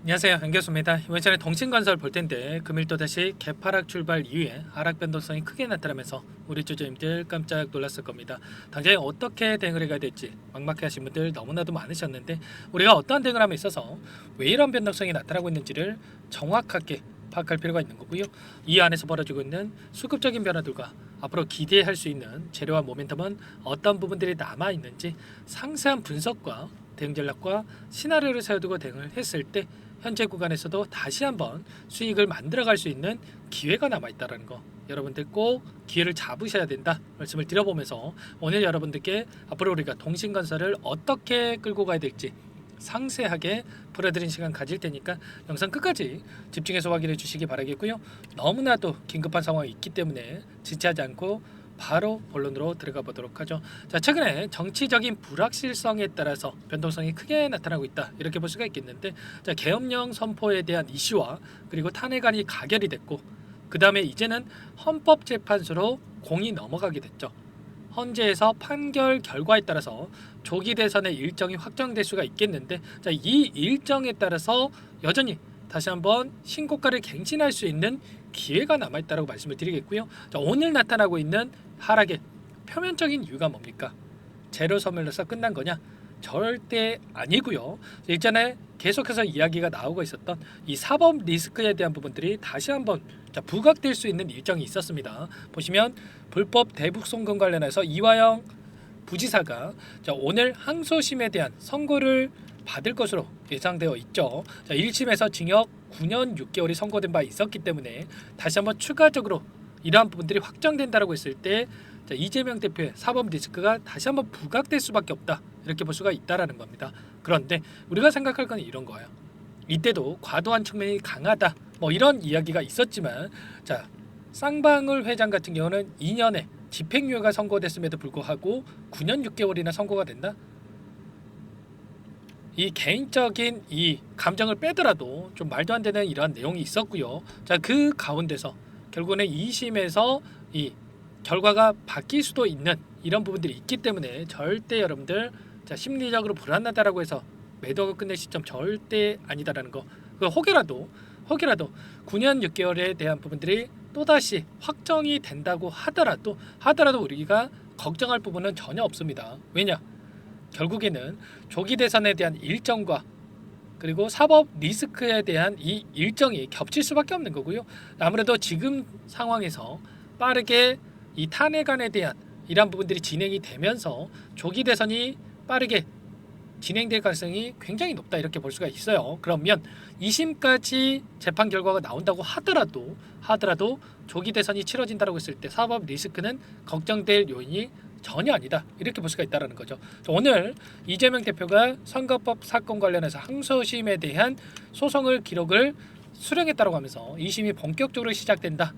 안녕하세요, 안교수입니다. 이번 시간에 동신건설 볼 텐데 금일 또다시 개파락 출발 이후에 하락 변동성이 크게 나타나면서 우리 주주님들 깜짝 놀랐을 겁니다. 당장에 어떻게 대응을 해야 될지 막막해하신 분들 너무나도 많으셨는데 우리가 어떠한 대응을 함에 있어서 왜 이런 변동성이 나타나고 있는지를 정확하게 파악할 필요가 있는 거고요. 이 안에서 벌어지고 있는 수급적인 변화들과 앞으로 기대할 수 있는 재료와 모멘텀은 어떤 부분들이 남아 있는지 상세한 분석과 대응 전략과 시나리오를 세워두고 대응을 했을 때 현재 구간에서도 다시 한번 수익을 만들어갈 수 있는 기회가 남아있다는 거, 여러분들 꼭 기회를 잡으셔야 된다 말씀을 드려보면서 오늘 여러분들께 앞으로 우리가 동신건설을 어떻게 끌고 가야 될지 상세하게 풀어드린 시간 가질 테니까 영상 끝까지 집중해서 확인해 주시기 바라겠고요. 너무나도 긴급한 상황이 있기 때문에 지체하지 않고 바로 본론으로 들어가 보도록 하죠. 자, 최근에 정치적인 불확실성에 따라서 변동성이 크게 나타나고 있다 이렇게 볼 수가 있겠는데, 자, 계엄령 선포에 대한 이슈와 그리고 탄핵안이 가결이 됐고 그 다음에 이제는 헌법재판소로 공이 넘어가게 됐죠. 헌재에서 판결 결과에 따라서 조기 대선의 일정이 확정될 수가 있겠는데, 자, 이 일정에 따라서 여전히 다시 한번 신고가를 갱신할 수 있는 기회가 남아있다고 말씀을 드리겠고요. 자, 오늘 나타나고 있는 하락의 표면적인 이유가 뭡니까? 제로 소멸로서 끝난 거냐? 절대 아니고요. 일전에 계속해서 이야기가 나오고 있었던 이 사법 리스크에 대한 부분들이 다시 한번 부각될 수 있는 일정이 있었습니다. 보시면 불법 대북 송금 관련해서 이화영 부지사가 오늘 항소심에 대한 선고를 받을 것으로 예상되어 있죠. 1심에서 징역 9년 6개월이 선고된 바 있었기 때문에 다시 한번 추가적으로 이러한 부분들이 확정된다고 했을 때 이재명 대표의 사법 리스크가 다시 한번 부각될 수밖에 없다 이렇게 볼 수가 있다라는 겁니다. 그런데 우리가 생각할 건 이런 거예요. 이때도 과도한 측면이 강하다 뭐 이런 이야기가 있었지만, 자, 쌍방울 회장 같은 경우는 2년에 집행유예가 선고됐음에도 불구하고 9년 6개월이나 선고가 된다. 이 개인적인 이 감정을 빼더라도 좀 말도 안 되는 이러한 내용이 있었고요. 자, 그 가운데서 결국에는 2심에서 이 결과가 바뀔 수도 있는 이런 부분들이 있기 때문에 절대 여러분들 심리적으로 불안하다라고 해서 매도가 끝낼 시점 절대 아니다라는 거. 혹여라도 9년 6개월에 대한 부분들이 또다시 확정이 된다고 하더라도 우리가 걱정할 부분은 전혀 없습니다. 왜냐? 결국에는 조기 대선에 대한 일정과 그리고 사법 리스크에 대한 이 일정이 겹칠 수밖에 없는 거고요. 아무래도 지금 상황에서 빠르게 이 탄핵안에 대한 이러한 부분들이 진행이 되면서 조기 대선이 빠르게 진행될 가능성이 굉장히 높다 이렇게 볼 수가 있어요. 그러면 2심까지 재판 결과가 나온다고 하더라도 조기 대선이 치러진다고 했을 때 사법 리스크는 걱정될 요인이 전혀 아니다 이렇게 볼 수가 있다는 거죠. 오늘 이재명 대표가 선거법 사건 관련해서 항소심에 대한 소송을 기록을 수령했다고 하면서 2심이 본격적으로 시작된다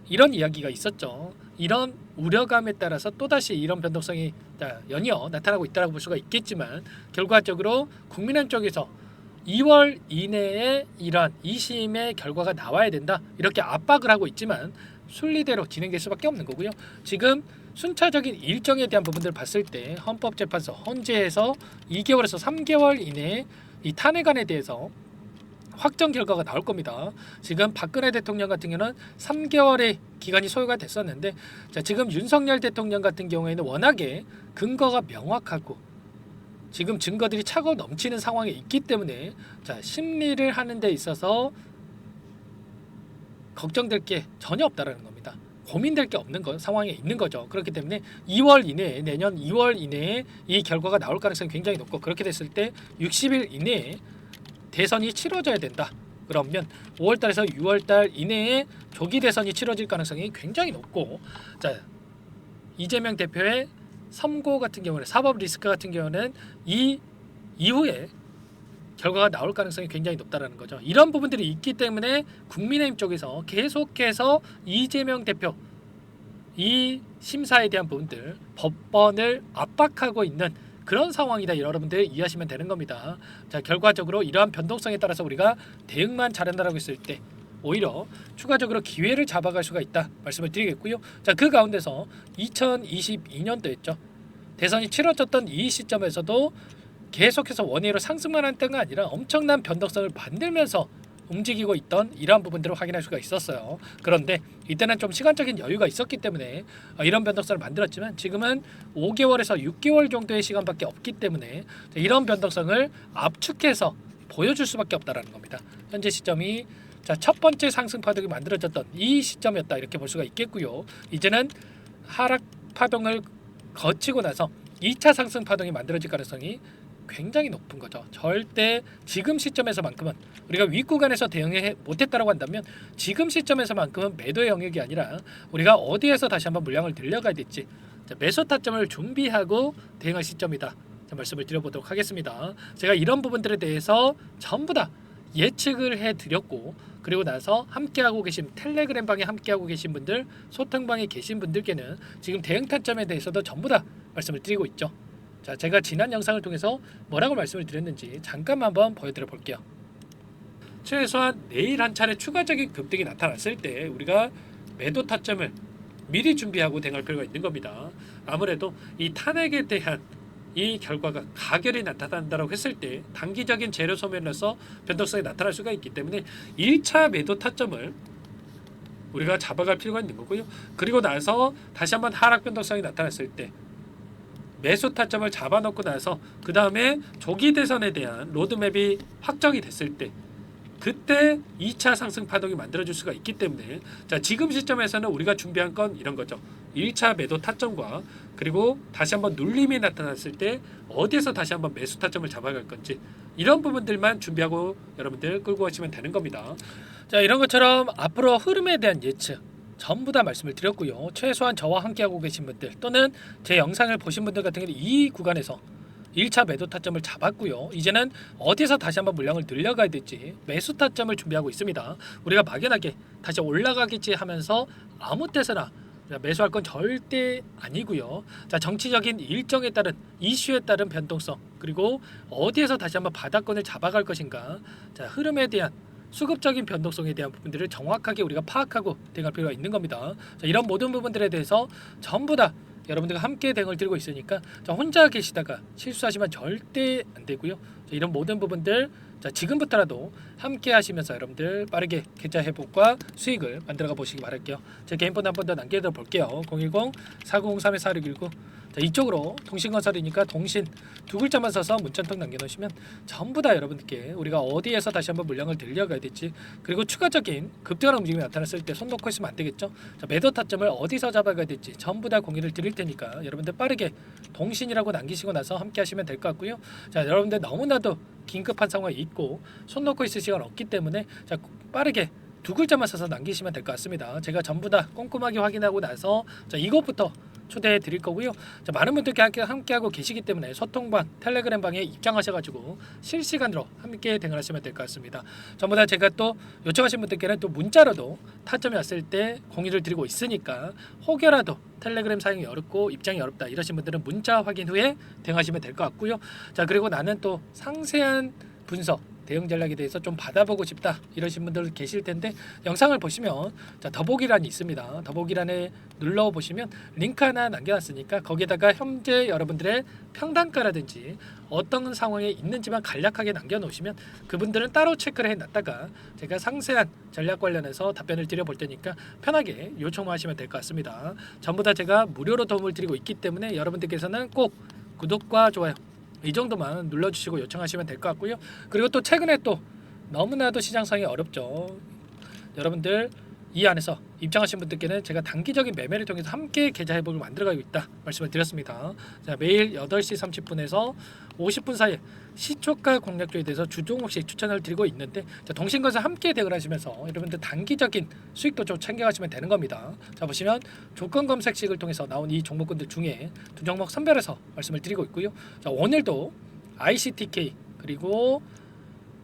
이런 이야기가 있었죠. 이런 우려감에 따라서 또다시 이런 변동성이 연이어 나타나고 있다고 볼 수가 있겠지만, 결과적으로 국민의힘 쪽에서 2월 이내에 이러한 2심의 결과가 나와야 된다 이렇게 압박을 하고 있지만 순리대로 진행될 수밖에 없는 거고요. 지금 순차적인 일정에 대한 부분들을 봤을 때 헌법재판소 헌재에서 2개월에서 3개월 이내에 이 탄핵안에 대해서 확정 결과가 나올 겁니다. 지금 박근혜 대통령 같은 경우는 3개월의 기간이 소요가 됐었는데, 자, 지금 윤석열 대통령 같은 경우에는 워낙에 근거가 명확하고 지금 증거들이 차고 넘치는 상황에 있기 때문에 심리를 하는 데 있어서 걱정될 게 전혀 없다라는 겁니다. 고민될 게 없는 상황에 있는 거죠. 그렇기 때문에 2월 이내에 내년 2월 이내에 이 결과가 나올 가능성이 굉장히 높고, 그렇게 됐을 때 60일 이내에 대선이 치러져야 된다. 그러면 5월달에서 6월달 이내에 조기 대선이 치러질 가능성이 굉장히 높고, 자, 이재명 대표의 선고 같은 경우는 사법 리스크 같은 경우는 이 이후에 결과가 나올 가능성이 굉장히 높다라는 거죠. 이런 부분들이 있기 때문에 국민의힘 쪽에서 계속해서 이재명 대표 이 심사에 대한 부분들 법원을 압박하고 있는 그런 상황이다 여러분들 이해하시면 되는 겁니다. 자, 결과적으로 이러한 변동성에 따라서 우리가 대응만 잘한다라고 했을 때 오히려 추가적으로 기회를 잡아갈 수가 있다 말씀을 드리겠고요. 자, 그 가운데서 2022년도였죠. 대선이 치러졌던 이 시점에서도 계속해서 원위로 상승만 한 때가 아니라 엄청난 변동성을 만들면서 움직이고 있던 이러한 부분들을 확인할 수가 있었어요. 그런데 이때는 좀 시간적인 여유가 있었기 때문에 이런 변동성을 만들었지만 지금은 5개월에서 6개월 정도의 시간밖에 없기 때문에 이런 변동성을 압축해서 보여줄 수밖에 없다라는 겁니다. 현재 시점이 첫 번째 상승 파동이 만들어졌던 이 시점이었다 이렇게 볼 수가 있겠고요. 이제는 하락 파동을 거치고 나서 2차 상승 파동이 만들어질 가능성이 굉장히 높은 거죠. 절대 지금 시점에서만큼은 우리가 윗구간에서 대응해 못했다라고 한다면 지금 시점에서만큼은 매도의 영역이 아니라 우리가 어디에서 다시 한번 물량을 늘려가야 될지 매수 타점을 준비하고 대응할 시점이다. 말씀을 드려보도록 하겠습니다. 제가 이런 부분들에 대해서 전부 다 예측을 해드렸고 그리고 나서 함께하고 계신 텔레그램 방에 함께하고 계신 분들 소통방에 계신 분들께는 지금 대응 타점에 대해서도 전부 다 말씀을 드리고 있죠. 자, 제가 지난 영상을 통해서 뭐라고 말씀을 드렸는지 잠깐만 한번 보여드려 볼게요. 최소한 내일 한 차례 추가적인 급등이 나타났을 때 우리가 매도 타점을 미리 준비하고 대응할 필요가 있는 겁니다. 아무래도 이 탄핵에 대한 이 결과가 가결이 나타난다고 했을 때 단기적인 재료 소멸로서 변동성이 나타날 수가 있기 때문에 1차 매도 타점을 우리가 잡아갈 필요가 있는 거고요. 그리고 나서 다시 한번 하락 변동성이 나타났을 때 매수 타점을 잡아놓고 나서 그 다음에 조기 대선에 대한 로드맵이 확정이 됐을 때 그때 2차 상승 파동이 만들어질 수가 있기 때문에 자 지금 시점에서는 우리가 준비한 건 이런 거죠. 1차 매도 타점과 그리고 다시 한번 눌림이 나타났을 때 어디에서 다시 한번 매수 타점을 잡아갈 건지 이런 부분들만 준비하고 여러분들 끌고 가시면 되는 겁니다. 자 이런 것처럼 앞으로 흐름에 대한 예측 전부 다 말씀을 드렸고요. 최소한 저와 함께하고 계신 분들 또는 제 영상을 보신 분들 같은 경우는 이 구간에서 1차 매도 타점을 잡았고요. 이제는 어디서 다시 한번 물량을 늘려가야 될지 매수 타점을 준비하고 있습니다. 우리가 막연하게 다시 올라가겠지 하면서 아무 때서나 매수할 건 절대 아니고요. 자 정치적인 일정에 따른 이슈에 따른 변동성 그리고 어디에서 다시 한번 바닥권을 잡아갈 것인가 자 흐름에 대한 수급적인 변동성에 대한 부분들을 정확하게 우리가 파악하고 대응할 필요가 있는 겁니다. 자, 이런 모든 부분들에 대해서 전부 다 여러분들과 함께 대응을 드리고 있으니까 자, 혼자 계시다가 실수하시면 절대 안 되고요. 자, 이런 모든 부분들 자, 지금부터라도 함께 하시면서 여러분들 빠르게 계좌 회복과 수익을 만들어가 보시기 바랄게요. 제 개인번호 한 번 더 남겨둬 볼게요. 010-4903-4619 자, 이쪽으로 통신건설이니까 통신 두 글자만 써서 문자통 남겨놓으시면 전부 다 여러분들께 우리가 어디에서 다시 한번 물량을 늘려가야 될지 그리고 추가적인 급등하는 움직임이 나타났을 때 손 놓고 있으면 안 되겠죠. 자, 매도 타점을 어디서 잡아가야 될지 전부 다 공유를 드릴 테니까 여러분들 빠르게 통신이라고 남기시고 나서 함께 하시면 될 것 같고요. 자, 여러분들 너무나도 긴급한 상황이 있고 손 놓고 있을 시간 없기 때문에 자, 빠르게 두 글자만 써서 남기시면 될 것 같습니다. 제가 전부 다 꼼꼼하게 확인하고 나서 자, 이것부터 초대해 드릴 거고요. 자, 많은 분들께 함께하고 계시기 때문에 소통방, 텔레그램 방에 입장하셔가지고 실시간으로 함께 대응하시면 될 것 같습니다. 전부 다 제가 또 요청하신 분들께는 또 문자로도 타점이 왔을 때 공유를 드리고 있으니까 혹여라도 텔레그램 사용이 어렵고 입장이 어렵다 이러신 분들은 문자 확인 후에 대응하시면 될 것 같고요. 자 그리고 나는 또 상세한 분석 대응 전략에 대해서 좀 받아보고 싶다 이러신 분들 계실 텐데 영상을 보시면 자, 더보기란이 있습니다. 더보기란에 눌러보시면 링크 하나 남겨놨으니까 거기에다가 현재 여러분들의 평단가라든지 어떤 상황에 있는지만 간략하게 남겨놓으시면 그분들은 따로 체크를 해놨다가 제가 상세한 전략 관련해서 답변을 드려볼 테니까 편하게 요청만 하시면 될 것 같습니다. 전부 다 제가 무료로 도움을 드리고 있기 때문에 여러분들께서는 꼭 구독과 좋아요 이 정도만 눌러주시고 요청하시면 될 것 같고요. 그리고 또 최근에 또 너무나도 시장 상황이 어렵죠. 여러분들 이 안에서 입장하신 분들께는 제가 단기적인 매매를 통해서 함께 계좌 회복을 만들어가고 있다 말씀을 드렸습니다. 자, 매일 8시 30분에서 50분 사이에 시초가 공략주에 대해서 주종목씩 추천을 드리고 있는데 자, 동신건설 함께 대응을 하시면서 여러분들 단기적인 수익도 좀 챙겨가시면 되는 겁니다. 자 보시면 조건 검색식을 통해서 나온 이 종목군들 중에 두 종목 선별해서 말씀을 드리고 있고요. 자 오늘도 ICTK 그리고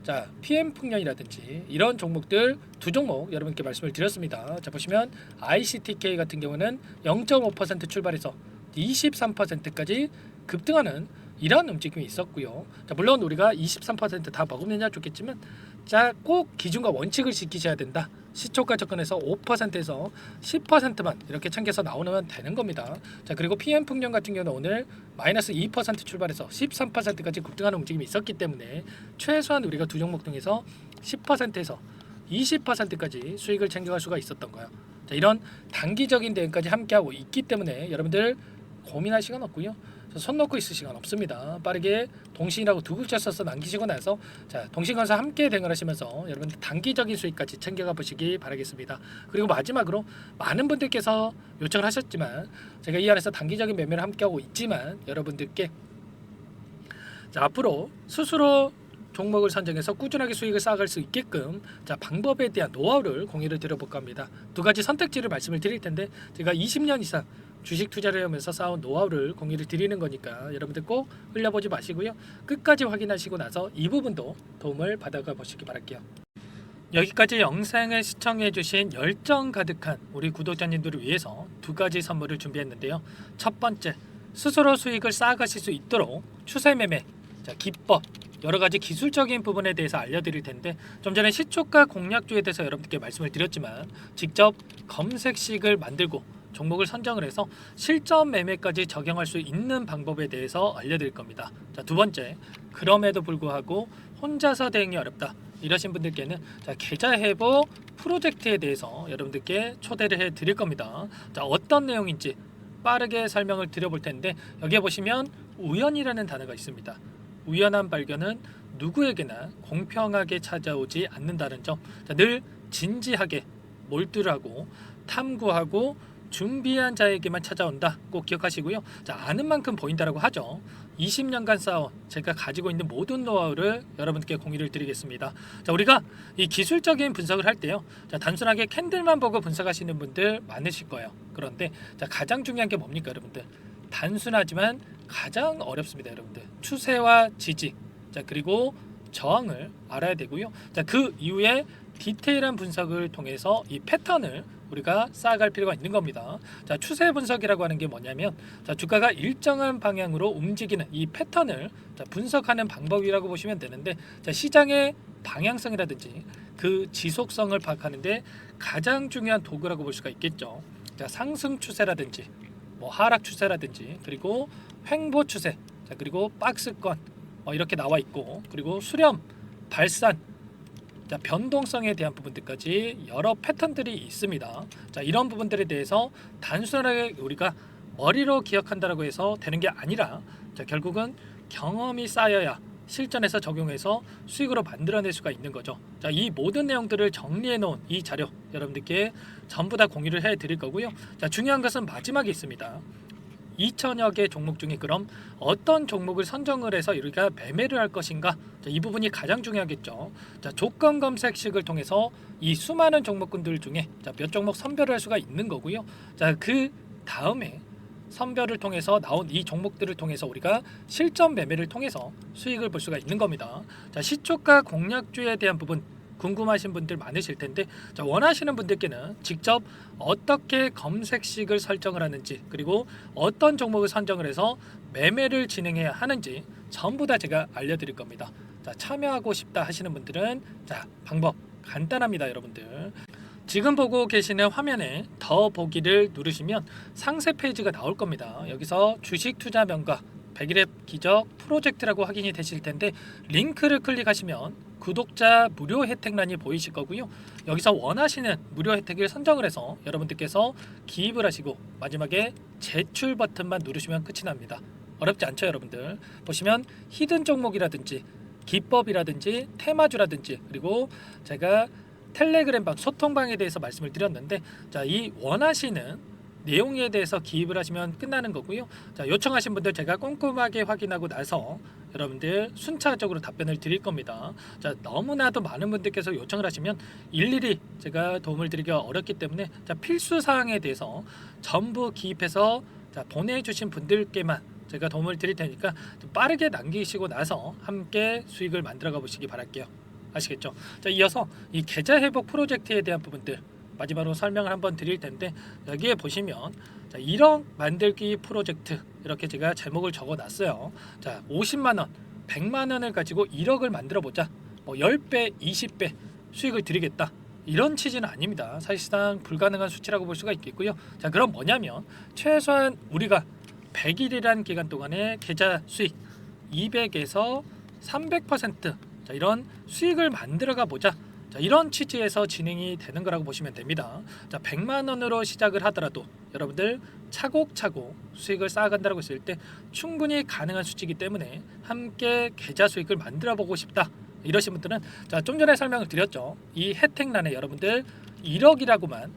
자 PM풍년이라든지 이런 종목들 두 종목 여러분께 말씀을 드렸습니다. 자 보시면 ICTK 같은 경우는 0.5% 출발해서 23%까지 급등하는 이런 움직임이 있었고요. 자 물론 우리가 23%다 먹으느냐 좋겠지만 자, 꼭 기준과 원칙을 지키셔야 된다. 시초가 접근해서 5%에서 10%만 이렇게 챙겨서 나오면 되는 겁니다. 자, 그리고 PM 풍년 같은 경우는 오늘 마이너스 2% 출발해서 13%까지 급등하는 움직임이 있었기 때문에 최소한 우리가 두 종목 중에서 10%에서 20%까지 수익을 챙겨갈 수가 있었던 거예요. 자, 이런 단기적인 대응까지 함께하고 있기 때문에 여러분들 고민할 시간 없고요. 손 놓고 있을 시간 없습니다. 빠르게 동신이라고 두 글자 써서 남기시고 나서 자, 동신건설 함께 대응을 하시면서 여러분들 단기적인 수익까지 챙겨가 보시기 바라겠습니다. 그리고 마지막으로 많은 분들께서 요청을 하셨지만 제가 이 안에서 단기적인 매매를 함께하고 있지만 여러분들께 자, 앞으로 스스로 종목을 선정해서 꾸준하게 수익을 쌓아갈 수 있게끔 자, 방법에 대한 노하우를 공유를 드려볼까 합니다. 두 가지 선택지를 말씀을 드릴 텐데 제가 20년 이상 주식 투자를 하면서 쌓은 노하우를 공유를 드리는 거니까 여러분들 꼭 흘려보지 마시고요. 끝까지 확인하시고 나서 이 부분도 도움을 받아가 보시기 바랄게요. 여기까지 영상을 시청해주신 열정 가득한 우리 구독자님들을 위해서 두 가지 선물을 준비했는데요. 첫 번째, 스스로 수익을 쌓아가실 수 있도록 추세 매매 자, 기법 여러 가지 기술적인 부분에 대해서 알려드릴 텐데 좀 전에 시초가 공략주에 대해서 여러분들께 말씀을 드렸지만 직접 검색식을 만들고 종목을 선정을 해서 실전 매매까지 적용할 수 있는 방법에 대해서 알려드릴 겁니다. 자, 두 번째, 그럼에도 불구하고 혼자서 대응이 어렵다 이러신 분들께는 자, 계좌 회복 프로젝트에 대해서 여러분들께 초대를 해 드릴 겁니다. 자, 어떤 내용인지 빠르게 설명을 드려볼 텐데 여기에 보시면 우연이라는 단어가 있습니다. 우연한 발견은 누구에게나 공평하게 찾아오지 않는다는 점, 자, 늘 진지하게 몰두를 하고 탐구하고 준비한 자에게만 찾아온다. 꼭 기억하시고요. 자, 아는 만큼 보인다라고 하죠. 20년간 쌓아온 제가 가지고 있는 모든 노하우를 여러분께 공유를 드리겠습니다. 자, 우리가 이 기술적인 분석을 할 때요. 자, 단순하게 캔들만 보고 분석하시는 분들 많으실 거예요. 그런데 자, 가장 중요한 게 뭡니까, 여러분들? 단순하지만 가장 어렵습니다, 여러분들. 추세와 지지, 자, 그리고 저항을 알아야 되고요. 자, 그 이후에 디테일한 분석을 통해서 이 패턴을 우리가 쌓아갈 필요가 있는 겁니다. 자, 추세 분석이라고 하는 게 뭐냐면 자, 주가가 일정한 방향으로 움직이는 이 패턴을 자, 분석하는 방법이라고 보시면 되는데 자, 시장의 방향성이라든지 그 지속성을 파악하는데 가장 중요한 도구라고 볼 수가 있겠죠. 자, 상승 추세라든지 뭐 하락 추세라든지 그리고 횡보 추세 자, 그리고 박스권 이렇게 나와 있고 그리고 수렴, 발산 자, 변동성에 대한 부분들까지 여러 패턴들이 있습니다. 자, 이런 부분들에 대해서 단순하게 우리가 머리로 기억한다라고 해서 되는 게 아니라 자, 결국은 경험이 쌓여야 실전에서 적용해서 수익으로 만들어낼 수가 있는 거죠. 자, 이 모든 내용들을 정리해 놓은 이 자료 여러분들께 전부 다 공유를 해 드릴 거고요. 자, 중요한 것은 마지막에 있습니다. 2천여 개 종목 중에 그럼 어떤 종목을 선정을 해서 우리가 매매를 할 것인가? 자, 이 부분이 가장 중요하겠죠. 자, 조건 검색식을 통해서 이 수많은 종목군들 중에 자, 몇 종목 선별을 할 수가 있는 거고요. 자, 그 다음에 선별을 통해서 나온 이 종목들을 통해서 우리가 실전 매매를 통해서 수익을 볼 수가 있는 겁니다. 자, 시초가 공략주에 대한 부분 궁금하신 분들 많으실 텐데 자, 원하시는 분들께는 직접 어떻게 검색식을 설정을 하는지 그리고 어떤 종목을 선정을 해서 매매를 진행해야 하는지 전부 다 제가 알려드릴 겁니다. 자, 참여하고 싶다 하시는 분들은 자, 방법 간단합니다, 여러분들. 지금 보고 계시는 화면에 더 보기를 누르시면 상세 페이지가 나올 겁니다. 여기서 주식 투자 명가 100일의 기적 프로젝트라고 확인이 되실 텐데 링크를 클릭하시면 구독자 무료 혜택란이 보이실 거고요. 여기서 원하시는 무료 혜택을 선정을 해서 여러분들께서 기입을 하시고 마지막에 제출 버튼만 누르시면 끝이 납니다. 어렵지 않죠, 여러분들. 보시면 히든 종목이라든지 기법이라든지 테마주라든지 그리고 제가 텔레그램방 소통방에 대해서 말씀을 드렸는데 자, 이 원하시는 내용에 대해서 기입을 하시면 끝나는 거고요. 자, 요청하신 분들 제가 꼼꼼하게 확인하고 나서 여러분들 순차적으로 답변을 드릴 겁니다. 자, 너무나도 많은 분들께서 요청을 하시면 일일이 제가 도움을 드리기가 어렵기 때문에 자, 필수 사항에 대해서 전부 기입해서 자, 보내주신 분들께만 제가 도움을 드릴 테니까 좀 빠르게 남기시고 나서 함께 수익을 만들어가 보시기 바랄게요. 아시겠죠? 자, 이어서 이 계좌 회복 프로젝트에 대한 부분들 마지막으로 설명을 한번 드릴 텐데 여기에 보시면 자, 1억 만들기 프로젝트 이렇게 제가 제목을 적어 놨어요. 자, 50만원 100만원을 가지고 1억을 만들어 보자. 뭐 10배, 20배 수익을 드리겠다. 이런 취지는 아닙니다. 사실상 불가능한 수치라고 볼 수가 있겠고요. 자, 그럼 뭐냐면 최소한 우리가 100일이라는 기간 동안에 계좌 수익 200에서 300% 자, 이런 수익을 만들어가 보자. 자, 이런 취지에서 진행이 되는 거라고 보시면 됩니다. 자, 100만 원으로 시작을 하더라도 여러분들 차곡차곡 수익을 쌓아간다고 했을 때 충분히 가능한 수치이기 때문에 함께 계좌 수익을 만들어 보고 싶다. 이러신 분들은 자, 좀 전에 설명을 드렸죠. 이 혜택란에 여러분들 1억이라고만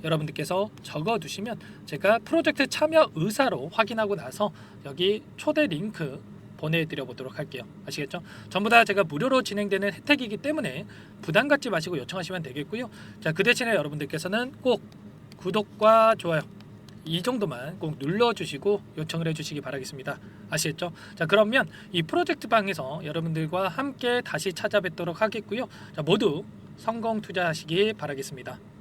여러분들께서 적어 두시면 제가 프로젝트 참여 의사로 확인하고 나서 여기 초대 링크 보내드려 보도록 할게요. 아시겠죠? 전부 다 제가 무료로 진행되는 혜택이기 때문에 부담 갖지 마시고 요청하시면 되겠고요. 자, 그 대신에 여러분들께서는 꼭 구독과 좋아요 이 정도만 꼭 눌러주시고 요청을 해주시기 바라겠습니다. 아시겠죠? 자, 그러면 이 프로젝트 방에서 여러분들과 함께 다시 찾아뵙도록 하겠고요. 자, 모두 성공 투자하시기 바라겠습니다.